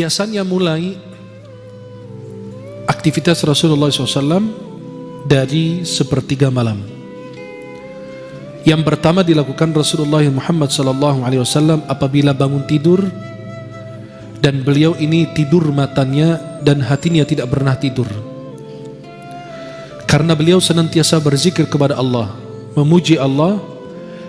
biasanya mulai aktivitas Rasulullah SAW dari sepertiga malam. Yang pertama dilakukan Rasulullah Muhammad SAW apabila bangun tidur, dan beliau ini tidur matanya dan hatinya tidak pernah tidur, karena beliau senantiasa berzikir kepada Allah, memuji Allah.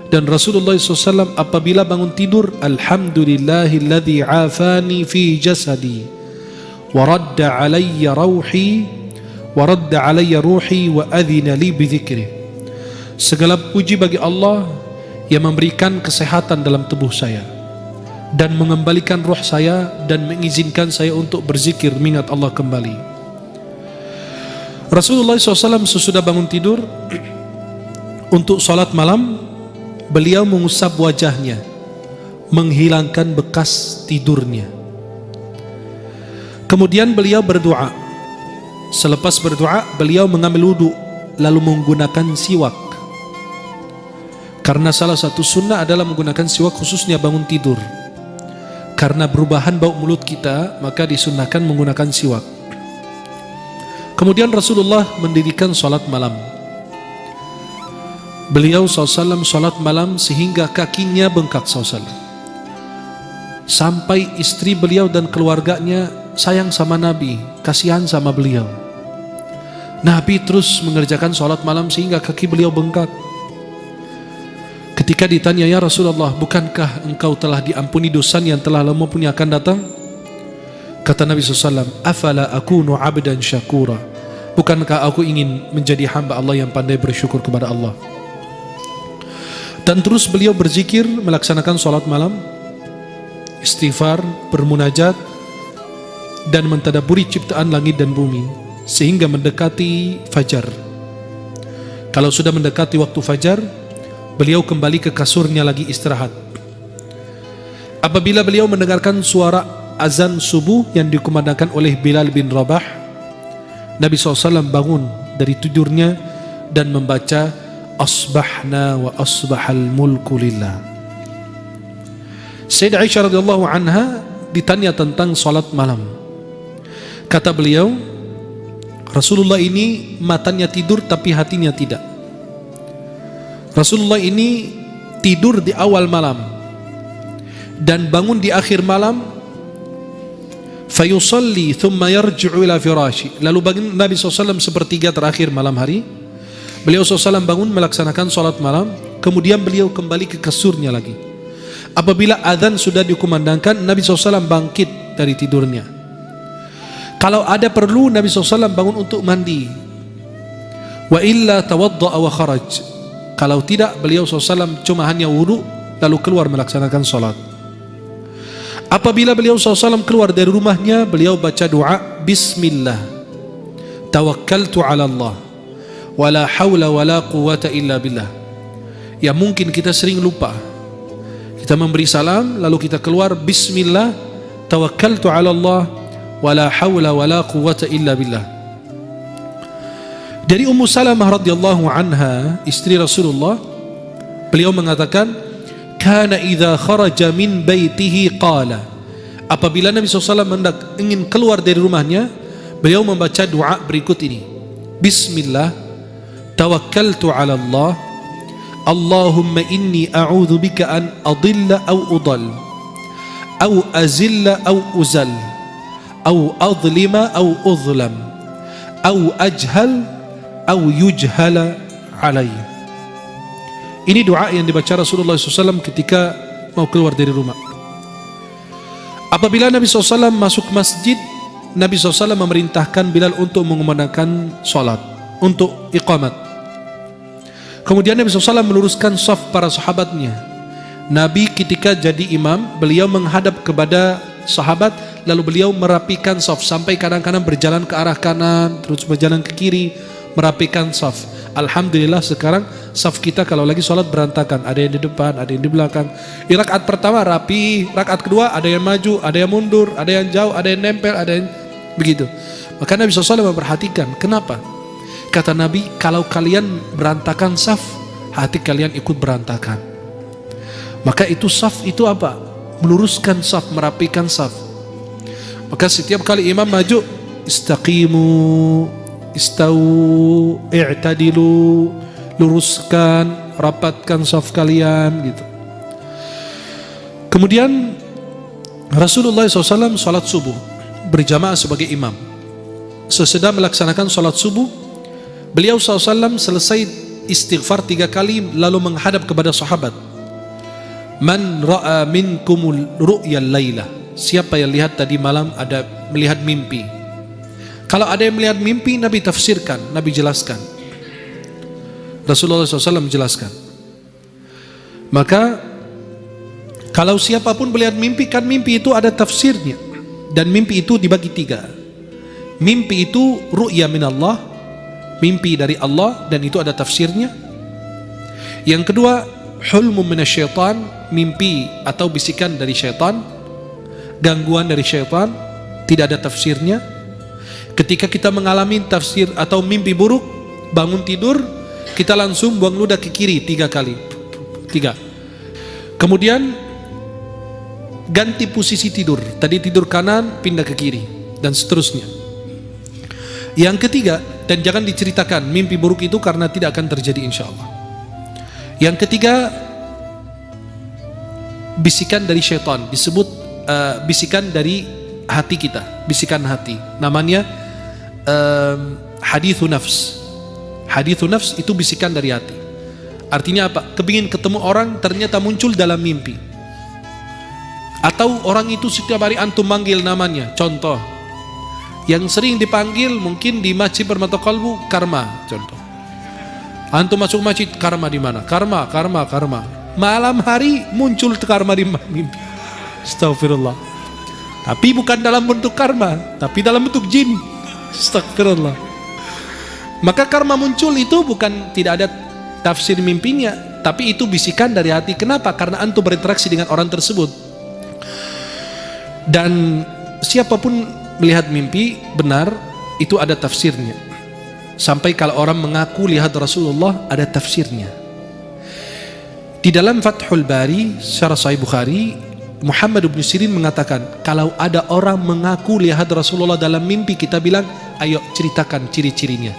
Dan Rasulullah SAW apabila bangun tidur, Alhamdulillahilladzi afani fi jasadi wa radda alayya ruhi wa adhina li bidzikri. Segala puji bagi Allah yang memberikan kesehatan dalam tubuh saya dan mengembalikan roh saya dan mengizinkan saya untuk berzikir mengingat Allah kembali. Rasulullah SAW sesudah bangun tidur untuk salat malam, beliau mengusap wajahnya, menghilangkan bekas tidurnya. Kemudian beliau berdoa. Selepas berdoa, beliau mengambil wudu lalu menggunakan siwak. Karena salah satu sunnah adalah menggunakan siwak khususnya bangun tidur. Karena perubahan bau mulut kita, maka disunnahkan menggunakan siwak. Kemudian Rasulullah mendirikan salat malam. Beliau SAW salat malam sehingga kakinya bengkak SAW. Sampai istri beliau dan keluarganya sayang sama Nabi, kasihan sama beliau. Nabi terus mengerjakan salat malam sehingga kaki beliau bengkak. Ketika ditanya, ya Rasulullah, bukankah engkau telah diampuni dosa yang telah lama punya akan datang? Kata Nabi SAW, afala akunu abdan syakura. Bukankah aku ingin menjadi hamba Allah yang pandai bersyukur kepada Allah? Dan terus beliau berzikir, melaksanakan salat malam, istighfar, bermunajat, dan mentadaburi ciptaan langit dan bumi sehingga mendekati fajar. Kalau sudah mendekati waktu fajar, beliau kembali ke kasurnya lagi istirahat. Apabila beliau mendengarkan suara azan subuh yang dikumandangkan oleh Bilal bin Rabah, Nabi SAW bangun dari tidurnya dan membaca Asbahna wa asbahal mulku lillah. Sayyidah Aisyah radhiyallahu anha ditanya tentang salat malam. Kata beliau, Rasulullah ini matanya tidur tapi hatinya tidak. Rasulullah ini tidur di awal malam dan bangun di akhir malam, fayusalli thumma yarji'u ila firashi. Lalu bangun Nabi SAW sepertiga terakhir malam hari. Beliau SAW bangun melaksanakan salat malam, kemudian beliau kembali ke kasurnya lagi. Apabila azan sudah dikumandangkan, Nabi SAW bangkit dari tidurnya. Kalau ada perlu, Nabi SAW bangun untuk mandi. Wa illa tawadda'a wa kharaj. Kalau tidak, beliau SAW cuma hanya wudu lalu keluar melaksanakan salat. Apabila beliau SAW keluar dari rumahnya, beliau baca doa, Bismillah, tawakkaltu ala Allah, wala hawla wala quwata illa billah. Ya mungkin kita sering lupa. Kita memberi salam lalu kita keluar Bismillah, tawakkaltu ala Allah, wala hawla wala quwata illa billah. Dari Ummu Salamah radhiyallahu anha, istri Rasulullah, beliau mengatakan, kana idza kharaja min baitihi qala. Apabila Nabi SAW ingin keluar dari rumahnya, beliau membaca doa berikut ini. Bismillah, tawakkaltu ala Allah, Allahumma inni a'udhu bika an adilla aw udal, aw azilla aw uzal, aw adlima aw udlam, aw ajhal aw yujhala alayya. Ini doa yang dibaca Rasulullah SAW ketika mau keluar dari rumah. Apabila Nabi SAW masuk masjid, Nabi SAW memerintahkan Bilal untuk mengumandangkan salat, untuk iqamat. Kemudian Nabi SAW meluruskan saf para sahabatnya. Nabi ketika jadi imam, beliau menghadap kepada sahabat, lalu beliau merapikan saf sampai kadang-kadang berjalan ke arah kanan, terus berjalan ke kiri, merapikan saf. Alhamdulillah sekarang saf kita kalau lagi sholat berantakan, ada yang di depan, ada yang di belakang. Di rakaat pertama rapi, rakaat kedua ada yang maju, ada yang mundur, ada yang jauh, ada yang nempel, ada yang begitu. Maka Nabi SAW memperhatikan. Kenapa? Kata Nabi, kalau kalian berantakan saf, hati kalian ikut berantakan. Maka itu saf itu apa? Meluruskan saf, merapikan saf. Maka setiap kali imam maju, istaqimu, istau, i'tadilu, luruskan, rapatkan saf kalian gitu. Kemudian Rasulullah SAW salat subuh berjamaah sebagai imam. Sesudah melaksanakan salat subuh, beliau SAW selesai istighfar 3 kali lalu menghadap kepada sahabat. Man ra'a minkumul ru'yal lailah. Siapa yang lihat tadi malam ada melihat mimpi. Kalau ada yang melihat mimpi, Nabi tafsirkan, Nabi jelaskan. Rasulullah SAW menjelaskan. Maka kalau siapapun melihat mimpi, kan mimpi itu ada tafsirnya. Dan mimpi itu dibagi 3. Mimpi itu ru'ya minallah, mimpi dari Allah, dan itu ada tafsirnya. Yang kedua, hulmu minasyaitan, mimpi atau bisikan dari syaitan, gangguan dari syaitan, tidak ada tafsirnya. Ketika kita mengalami tafsir atau mimpi buruk, bangun tidur, kita langsung buang ludah ke kiri 3 kali. 3. Kemudian ganti posisi tidur. Tadi tidur kanan, pindah ke kiri, dan seterusnya. Yang ketiga, dan jangan diceritakan mimpi buruk itu karena tidak akan terjadi insya Allah. Yang ketiga, bisikan dari syaitan, disebut bisikan dari hati kita, bisikan hati. Namanya hadithu nafs. Hadithu nafs itu bisikan dari hati. Artinya apa? Kepingin ketemu orang, ternyata muncul dalam mimpi. Atau orang itu setiap hari antum manggil namanya. Contoh, yang sering dipanggil mungkin di masjid Permata Kalbu, Karma. Contoh, antum masuk masjid, Karma di mana? Karma. Malam hari muncul Karma di mimpi. Astagfirullah. Tapi bukan dalam bentuk karma, tapi dalam bentuk jin. Astagfirullah. Maka karma muncul itu bukan tidak ada tafsir mimpinya, tapi itu bisikan dari hati. Kenapa? Karena antum berinteraksi dengan orang tersebut. Dan siapapun melihat mimpi benar, itu ada tafsirnya. Sampai kalau orang mengaku lihat Rasulullah, ada tafsirnya. Di dalam Fathul Bari, syarah Sahih Bukhari, Muhammad bin Sirin mengatakan, kalau ada orang mengaku lihat Rasulullah dalam mimpi, kita bilang, ayo ceritakan ciri-cirinya.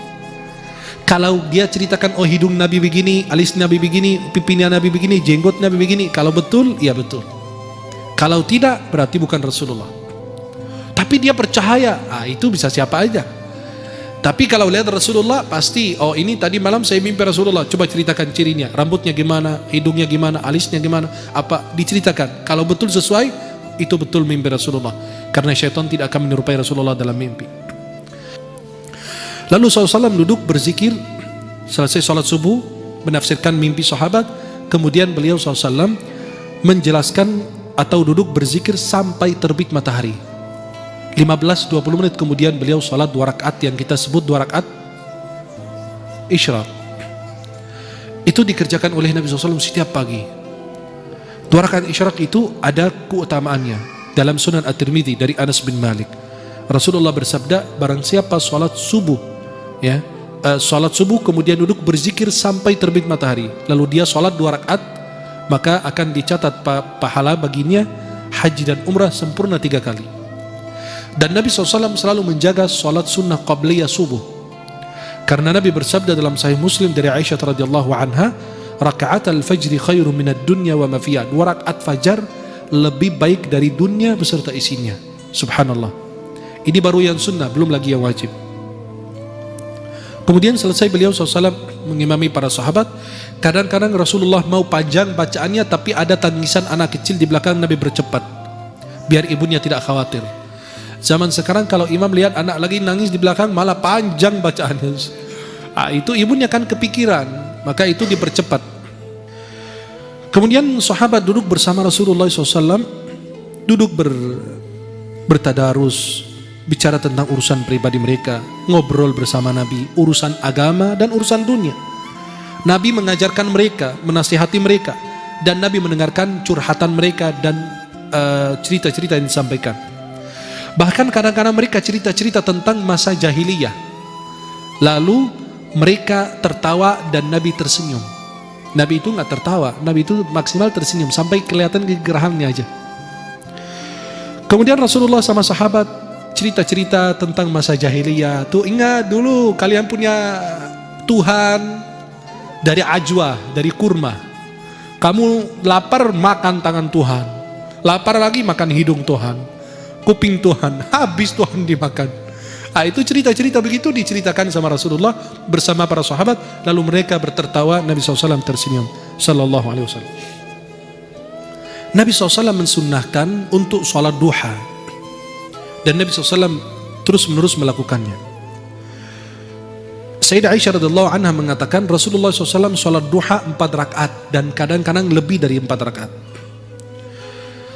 Kalau dia ceritakan, oh hidung Nabi begini, alis Nabi begini, pipinya Nabi begini, jenggot Nabi begini, kalau betul, ya betul. Kalau tidak, berarti bukan Rasulullah. Tapi dia percaya, itu bisa siapa aja. Tapi kalau lihat Rasulullah, pasti, oh ini tadi malam saya mimpi Rasulullah, coba ceritakan cirinya, rambutnya gimana, hidungnya gimana, alisnya gimana, apa, diceritakan. Kalau betul sesuai, itu betul mimpi Rasulullah. Karena syaitan tidak akan menyerupai Rasulullah dalam mimpi. Lalu SAW duduk berzikir, selesai sholat subuh, menafsirkan mimpi sahabat, kemudian beliau SAW menjelaskan atau duduk berzikir sampai terbit matahari. 15-20 menit kemudian beliau sholat 2 rakaat yang kita sebut 2 rakaat isyraq. Itu dikerjakan oleh Nabi SAW setiap pagi. 2 rakaat isyraq itu ada keutamaannya. Dalam Sunan At-Tirmidzi dari Anas bin Malik, Rasulullah bersabda, barang siapa sholat subuh, sholat subuh kemudian duduk berzikir sampai terbit matahari, lalu dia sholat 2 rakaat, maka akan dicatat pahala baginya haji dan umrah sempurna 3 kali. Dan Nabi SAW selalu menjaga sholat sunnah qabliyah subuh, karena Nabi bersabda dalam Sahih Muslim dari Aisyah radhiyallahu anha, rakaat al-fajri khairum minad dunya wa ma fiha. 2 rakaat fajar lebih baik dari dunia beserta isinya. Subhanallah. Ini baru yang sunnah, belum lagi yang wajib. Kemudian selesai beliau SAW mengimami para sahabat. Kadang-kadang Rasulullah mau panjang bacaannya, tapi ada tangisan anak kecil di belakang, Nabi bercepat biar ibunya tidak khawatir. Zaman sekarang kalau imam lihat anak lagi nangis di belakang, malah panjang bacaannya. Itu ibunya kan kepikiran, maka itu dipercepat. Kemudian sahabat duduk bersama Rasulullah SAW, duduk bertadarus, bicara tentang urusan pribadi mereka, ngobrol bersama Nabi, urusan agama dan urusan dunia. Nabi mengajarkan mereka, menasihati mereka, dan Nabi mendengarkan curhatan mereka dan cerita-cerita yang disampaikan. Bahkan kadang-kadang mereka cerita-cerita tentang masa jahiliyah, lalu mereka tertawa dan Nabi tersenyum. Nabi itu nggak tertawa, Nabi itu maksimal tersenyum sampai kelihatan gegerahannya aja. Kemudian Rasulullah sama sahabat cerita-cerita tentang masa jahiliyah. Tuh ingat dulu kalian punya Tuhan dari ajwa, dari kurma. Kamu lapar makan tangan Tuhan, lapar lagi makan hidung Tuhan, kuping Tuhan, habis Tuhan dimakan. Nah, itu cerita-cerita begitu diceritakan sama Rasulullah bersama para sahabat. Lalu mereka bertertawa, Nabi SAW tersenyum Sallallahu Alaihi Wasallam. Nabi SAW mensunnahkan untuk sholat duha, dan Nabi SAW terus menerus melakukannya. Sayyidah Aisyah radhiyallahu anha mengatakan Rasulullah SAW sholat duha 4 rakaat dan kadang-kadang lebih dari 4 rakaat.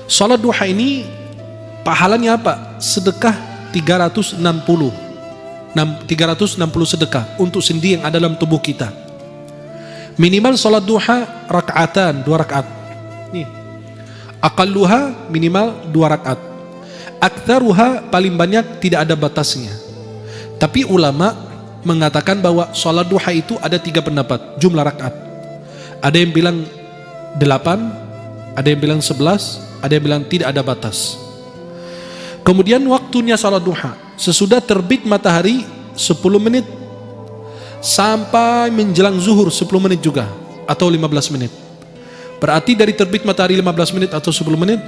Sholat duha ini pahalanya apa? Sedekah 360 sedekah untuk sendi yang ada dalam tubuh kita. Minimal sholat duha rakaatan, 2 rakaat. Nih, aqalluha minimal 2 rakaat. Aktsaruha paling banyak tidak ada batasnya. Tapi ulama mengatakan bahwa sholat duha itu ada 3 pendapat jumlah rakaat. Ada yang bilang 8, ada yang bilang 11, ada yang bilang tidak ada batas. Kemudian waktunya sholat duha sesudah terbit matahari 10 menit sampai menjelang zuhur 10 menit juga atau 15 menit. Berarti dari terbit matahari 15 menit atau 10 menit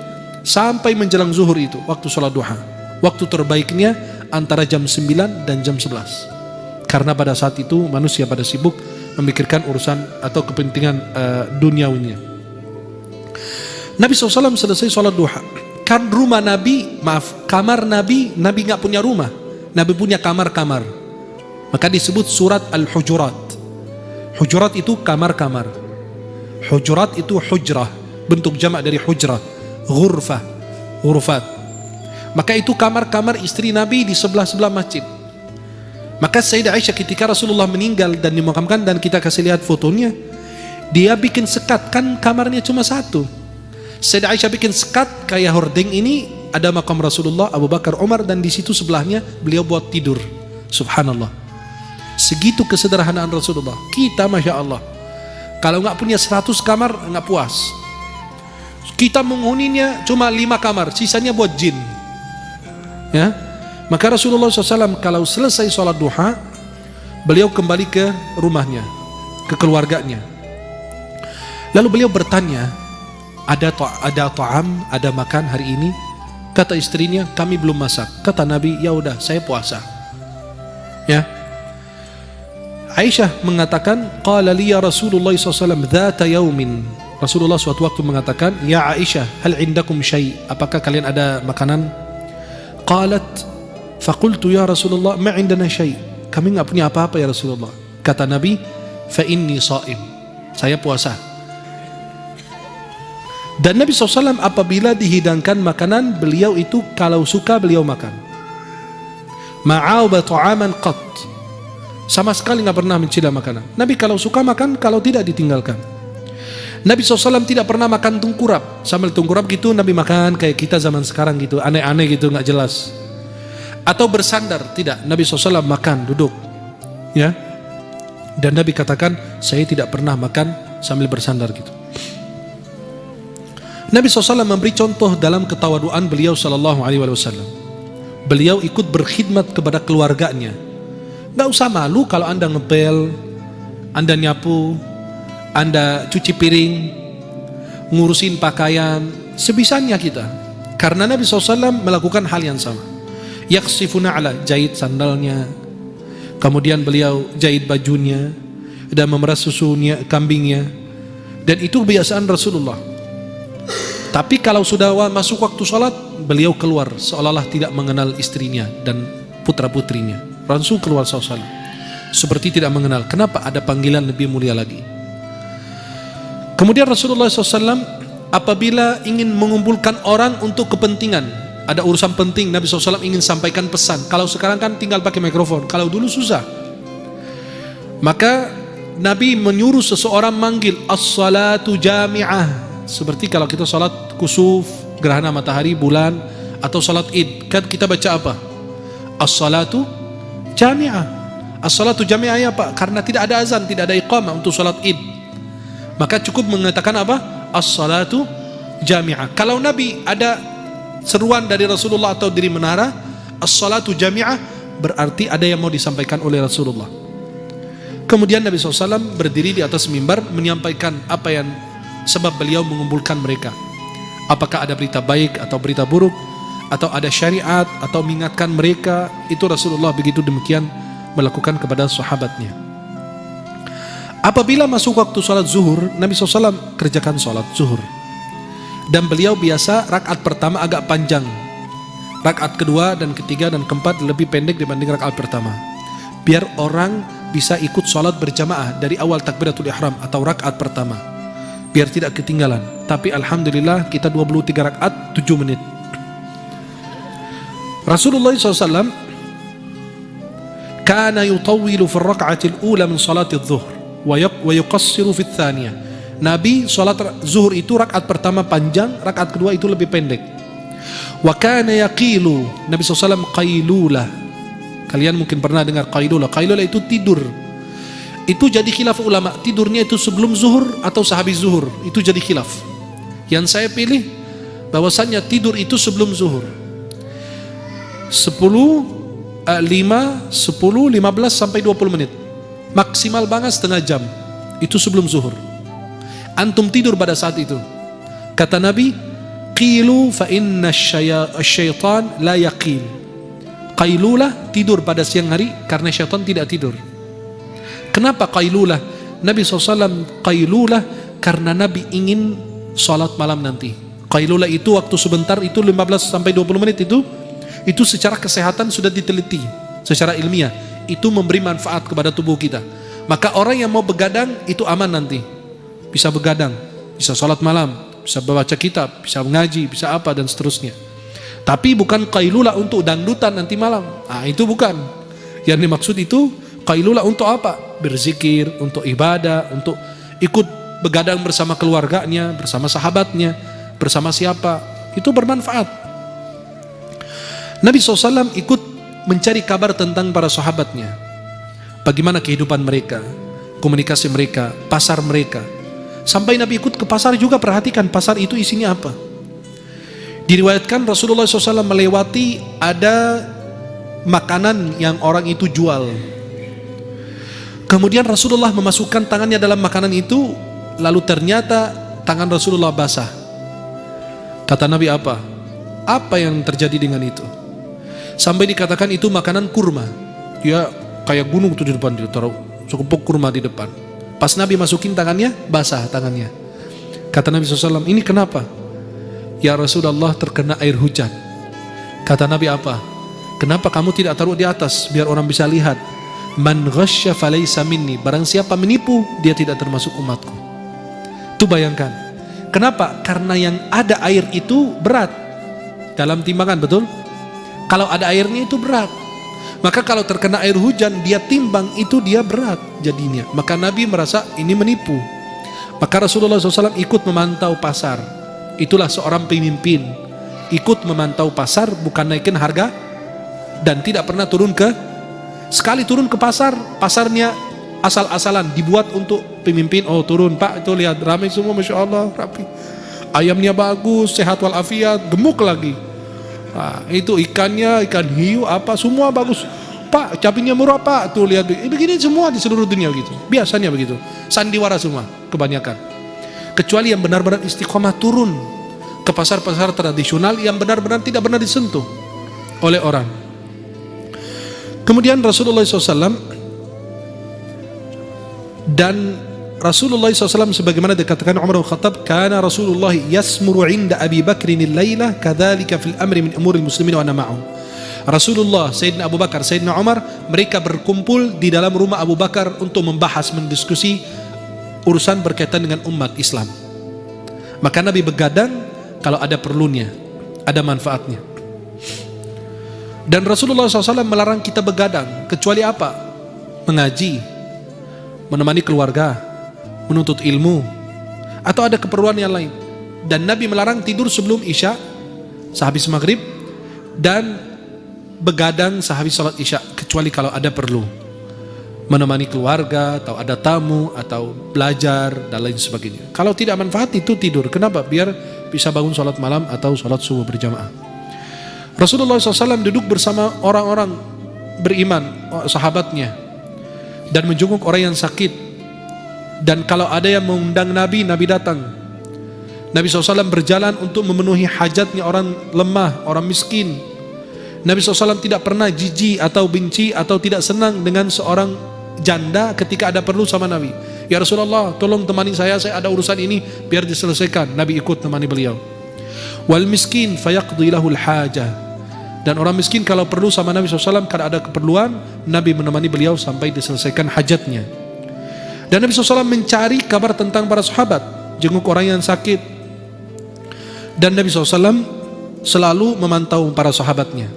sampai menjelang zuhur itu waktu sholat duha. Waktu terbaiknya antara jam 9 dan jam 11. Karena pada saat itu manusia pada sibuk memikirkan urusan atau kepentingan duniawinya. Nabi SAW selesai sholat duha. Kan rumah Nabi, kamar Nabi nggak punya rumah. Nabi punya kamar-kamar. Maka disebut surat Al-Hujurat. Hujurat itu kamar-kamar. Hujurat itu hujrah, bentuk jamak dari hujrah. Ghurfah, ghurfat. Maka itu kamar-kamar istri Nabi di sebelah-sebelah masjid. Maka Sayyidah Aisyah ketika Rasulullah meninggal dan dimakamkan, dan kita kasih lihat fotonya, dia bikin sekat, kan kamarnya cuma 1. Sayyidah Aisyah bikin sekat kayak hordeng ini, ada makam Rasulullah, Abu Bakar, Umar, dan di situ sebelahnya beliau buat tidur. Subhanallah. Segitu kesederhanaan Rasulullah. Kita Masya Allah, kalau nggak punya 100 kamar nggak puas. Kita menghuninya cuma 5 kamar, sisanya buat jin. Ya, maka Rasulullah SAW kalau selesai sholat duha, beliau kembali ke rumahnya, ke keluarganya. Lalu beliau bertanya, ada ta'am, ada makan hari ini? Kata istrinya, kami belum masak. Kata Nabi, ya udah, saya puasa. Ya. Aisyah mengatakan, qala li ya Rasulullah SAW dzata yaumin. Rasulullah suatu waktu mengatakan, ya Aisyah, hal indakum syai'? Apakah kalian ada makanan? Qalat, faqultu ya Rasulullah, ma indana syai'. Kami enggak punya apa-apa ya Rasulullah. Kata Nabi, fa inni shaim. Saya puasa. Dan Nabi SAW apabila dihidangkan makanan, beliau itu kalau suka beliau makan. Ma'auba ta'aman qat. Sama sekali nggak pernah mencela makanan. Nabi kalau suka makan, kalau tidak ditinggalkan. Nabi SAW tidak pernah makan tungkurap. Sambil tungkurap gitu Nabi makan kayak kita zaman sekarang gitu, aneh-aneh gitu, nggak jelas. Atau bersandar, tidak. Nabi SAW makan duduk, ya. Dan Nabi katakan, saya tidak pernah makan sambil bersandar gitu. Nabi SAW memberi contoh dalam ketawaduan beliau Sallallahu Alaihi Wasallam. Beliau ikut berkhidmat kepada keluarganya. Gak usah malu kalau Anda ngepel, Anda nyapu, Anda cuci piring, ngurusin pakaian, sebisanya kita. Karena Nabi SAW melakukan hal yang sama. Yaksifuna ala, jahit sandalnya, kemudian beliau jahit bajunya dan memeras susunya, kambingnya. Dan itu kebiasaan Rasulullah. Tapi kalau sudah masuk waktu sholat, beliau keluar seolah-olah tidak mengenal istrinya dan putra-putrinya. Langsung keluar sholat, seperti tidak mengenal. Kenapa? Ada panggilan lebih mulia lagi. Kemudian Rasulullah SAW apabila ingin mengumpulkan orang untuk kepentingan, ada urusan penting, Nabi SAW ingin sampaikan pesan. Kalau sekarang kan tinggal pakai mikrofon, kalau dulu susah. Maka Nabi menyuruh seseorang manggil as-salatu jami'ah. Seperti kalau kita salat kusuf, gerhana matahari, bulan, atau salat id, kan kita baca apa? As-salatu jami'ah. As-salatu jami'ah apa? Karena tidak ada azan, tidak ada iqamah untuk salat id. Maka cukup mengatakan apa? As-salatu jami'ah. Kalau Nabi ada seruan dari Rasulullah atau dari menara, as-salatu jami'ah, berarti ada yang mau disampaikan oleh Rasulullah. Kemudian Nabi SAW berdiri di atas mimbar menyampaikan apa yang sebab beliau mengumpulkan mereka. Apakah ada berita baik atau berita buruk, atau ada syariat, atau mengingatkan mereka. Itu Rasulullah begitu demikian melakukan kepada sahabatnya. Apabila masuk waktu sholat zuhur, Nabi SAW kerjakan sholat zuhur. Dan beliau biasa rakaat pertama agak panjang, rakaat kedua dan ketiga dan keempat lebih pendek dibanding rakaat pertama, biar orang bisa ikut sholat berjamaah dari awal takbiratul ihram atau rakaat pertama, biar tidak ketinggalan. Tapi alhamdulillah kita 23 rakaat 7 menit. Rasulullah SAW kana yutawwilu fi ar-rak'ati al-ula min salati adh-dhuhr wa yuqassiru fi ats-tsaniyah. Nabi sholat zuhur itu rakaat pertama panjang, rakaat kedua itu lebih pendek. Wa kana yaqilu, Nabi SAW qailulah. Kalian mungkin pernah dengar qailulah. Qailulah itu tidur. Itu jadi khilaf ulama, tidurnya itu sebelum zuhur atau sehabis zuhur. Itu jadi khilaf. Yang saya pilih bahwasannya tidur itu sebelum zuhur. 10, 5, 10, 15 sampai 20 menit. Maksimal banget setengah jam. Itu sebelum zuhur. Antum tidur pada saat itu. Kata Nabi, qilu fa inna syaitan la yaqil. Qailulah, tidur pada siang hari karena syaitan tidak tidur. Kenapa qailulah? Nabi SAW qailulah karena Nabi ingin sholat malam nanti. Qailulah itu waktu sebentar, itu 15 sampai 20 menit itu secara kesehatan sudah diteliti secara ilmiah. Itu memberi manfaat kepada tubuh kita. Maka orang yang mau begadang itu aman nanti. Bisa begadang, bisa sholat malam, bisa membaca kitab, bisa mengaji, bisa apa dan seterusnya. Tapi bukan qailulah untuk dangdutan nanti malam. Itu bukan. Yang dimaksud itu qailulah untuk apa? Berzikir, untuk ibadah, untuk ikut begadang bersama keluarganya, bersama sahabatnya, bersama siapa. Itu bermanfaat. Nabi SAW ikut mencari kabar tentang para sahabatnya. Bagaimana kehidupan mereka, komunikasi mereka, pasar mereka. Sampai Nabi ikut ke pasar juga, perhatikan pasar itu isinya apa. Diriwayatkan Rasulullah SAW melewati ada makanan yang orang itu jual. Kemudian Rasulullah memasukkan tangannya dalam makanan itu, lalu ternyata tangan Rasulullah basah. Kata Nabi, apa? Apa yang terjadi dengan itu? Sampai dikatakan itu makanan kurma. Dia kayak gunung tuh di depan, dia taruh sekupuk kurma di depan. Pas Nabi masukin tangannya, basah tangannya. Kata Nabi SAW, ini kenapa? Ya Rasulullah, terkena air hujan. Kata Nabi, apa? Kenapa kamu tidak taruh di atas biar orang bisa lihat? Man ghasya falaysa minni. Barang siapa menipu, dia tidak termasuk umatku. Tuh bayangkan. Kenapa? Karena yang ada air itu berat dalam timbangan, betul? Kalau ada airnya itu berat. Maka kalau terkena air hujan, dia timbang itu dia berat jadinya. Maka Nabi merasa ini menipu. Maka Rasulullah SAW ikut memantau pasar. Itulah seorang pemimpin. Ikut memantau pasar, bukan naikin harga. Dan tidak pernah turun sekali turun ke pasar, pasarnya asal-asalan, dibuat untuk pemimpin. Oh turun Pak, itu lihat ramai semua, Masya Allah, rapi. Ayamnya bagus, sehat walafiat, gemuk lagi. Itu ikannya, ikan hiu apa semua bagus. Pak, cabainya murah Pak. Tuh lihat, begini semua di seluruh dunia gitu. Biasanya begitu. Sandiwara semua kebanyakan. Kecuali yang benar-benar istiqomah turun ke pasar-pasar tradisional yang benar-benar tidak benar disentuh oleh orang. Kemudian Rasulullah SAW sebagaimana dikatakan Umar bin Khattab, kana Rasulullah yasmuru 'inda Abi Bakrin al-lailah kadzalika fil amri min umuril muslimin wa ana ma'ahum. Rasulullah, Sayyidina Abu Bakar, Sayyidina Umar, mereka berkumpul di dalam rumah Abu Bakar untuk membahas, mendiskusi urusan berkaitan dengan umat Islam. Maka Nabi begadang kalau ada perlunya, ada manfaatnya. Dan Rasulullah SAW melarang kita begadang kecuali apa? Mengaji, menemani keluarga, menuntut ilmu, atau ada keperluan yang lain. Dan Nabi melarang tidur sebelum Isya, sehabis maghrib, dan begadang sehabis salat Isya, kecuali kalau ada perlu, menemani keluarga, atau ada tamu, atau belajar, dan lain sebagainya. Kalau tidak manfaat itu tidur. Kenapa? Biar bisa bangun salat malam atau salat subuh berjamaah. Rasulullah SAW duduk bersama orang-orang beriman, sahabatnya, dan menjenguk orang yang sakit. Dan kalau ada yang mengundang Nabi, Nabi datang. Nabi SAW berjalan untuk memenuhi hajatnya orang lemah, orang miskin. Nabi SAW tidak pernah jijik atau benci atau tidak senang dengan seorang janda ketika ada perlu sama Nabi. Ya Rasulullah, tolong temani saya ada urusan ini, biar diselesaikan. Nabi ikut temani beliau. Wal miskin fayaqdi lahul hajah. Dan orang miskin kalau perlu sama Nabi SAW, kalau ada keperluan, Nabi menemani beliau sampai diselesaikan hajatnya. Dan Nabi SAW mencari kabar tentang para sahabat, jenguk orang yang sakit. Dan Nabi SAW selalu memantau para sahabatnya.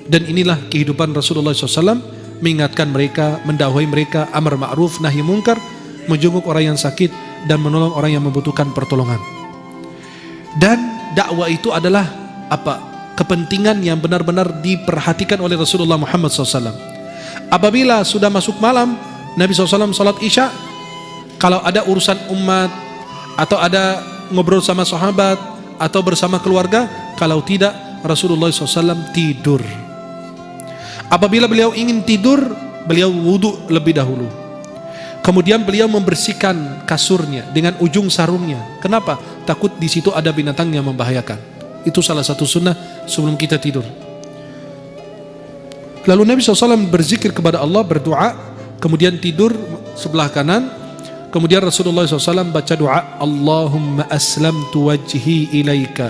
Dan inilah kehidupan Rasulullah SAW, mengingatkan mereka, mendakwai mereka, amar ma'ruf, nahi munkar, menjenguk orang yang sakit, dan menolong orang yang membutuhkan pertolongan. Dan dakwah itu adalah apa? Kepentingan yang benar-benar diperhatikan oleh Rasulullah Muhammad SAW. Apabila sudah masuk malam, Nabi SAW salat isya, kalau ada urusan umat, atau ada ngobrol sama sahabat, atau bersama keluarga, kalau tidak, Rasulullah SAW tidur. Apabila beliau ingin tidur, beliau wudhu lebih dahulu. Kemudian beliau membersihkan kasurnya dengan ujung sarungnya. Kenapa? Takut di situ ada binatang yang membahayakan. Itu salah satu sunnah sebelum kita tidur. Lalu Nabi SAW berzikir kepada Allah, berdoa, kemudian tidur sebelah kanan. Kemudian Rasulullah SAW baca doa, Allahumma aslamtu wajhi ilaika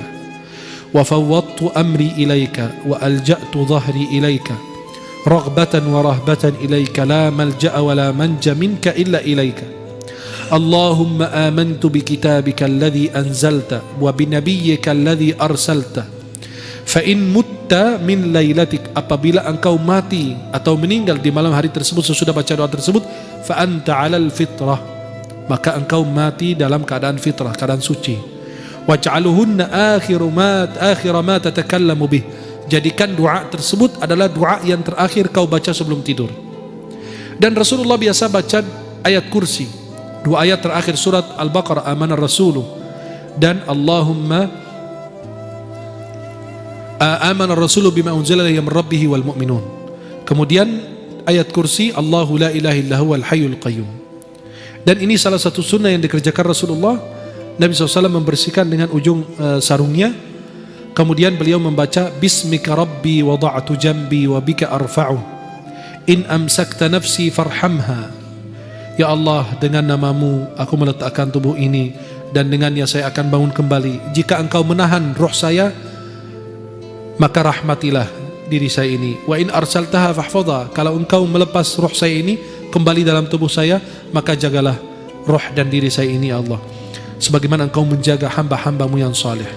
wa fawwadtu amri ilaika wa alja'tu dhahri ilaika raghbatan wa rahbatan ilaika la malja'a wa la manja minka illa ilaika. Allahumma amantu bi kitabika alladhi anzalta wa bi nabiyyika alladhi arsalta fa in mutta min lailatik, apabila engkau mati atau meninggal di malam hari tersebut sesudah baca doa tersebut, fa anta 'alal fitrah, maka engkau mati dalam keadaan fitrah, keadaan suci. Waj'aluhunna akhir ma tatakallamu bih, jadikan doa tersebut adalah doa yang terakhir kau baca sebelum tidur. Dan Rasulullah biasa baca ayat kursi, dua ayat terakhir surat Al-Baqarah, amanar rasulu, dan Allahumma amanar rasulu bima unzila ilayhi min rabbih wal mu'minun. Kemudian ayat kursi, Allahu la ilaha illa huwal hayyul qayyum. Dan ini salah satu sunnah yang dikerjakan Rasulullah. Nabi SAW membersihkan dengan ujung sarungnya. Kemudian beliau membaca, Bismika Rabbi wada'tu jambi wa bika arfa'u in amsakta nafsi farhamha. Ya Allah, dengan namamu aku meletakkan tubuh ini, dan dengannya saya akan bangun kembali. Jika engkau menahan roh saya, maka rahmatilah diri saya ini. Wa in arsaltaha fahfadha, kalau engkau melepas roh saya ini kembali dalam tubuh saya, maka jagalah roh dan diri saya ini ya Allah, sebagaimana engkau menjaga hamba-hambamu yang saleh.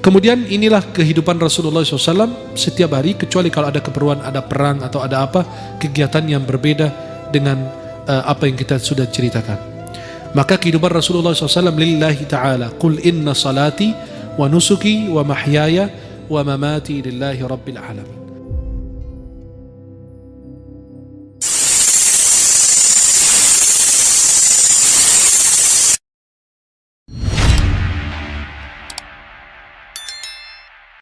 Kemudian inilah kehidupan Rasulullah SAW setiap hari, kecuali kalau ada keperluan, ada perang atau ada apa, kegiatan yang berbeda dengan apa yang kita sudah ceritakan. Maka kehidupan Rasulullah SAW lillahi ta'ala, Qul inna salati wa nusuki wa mahyaya wa mamati lillahi rabbil alamin.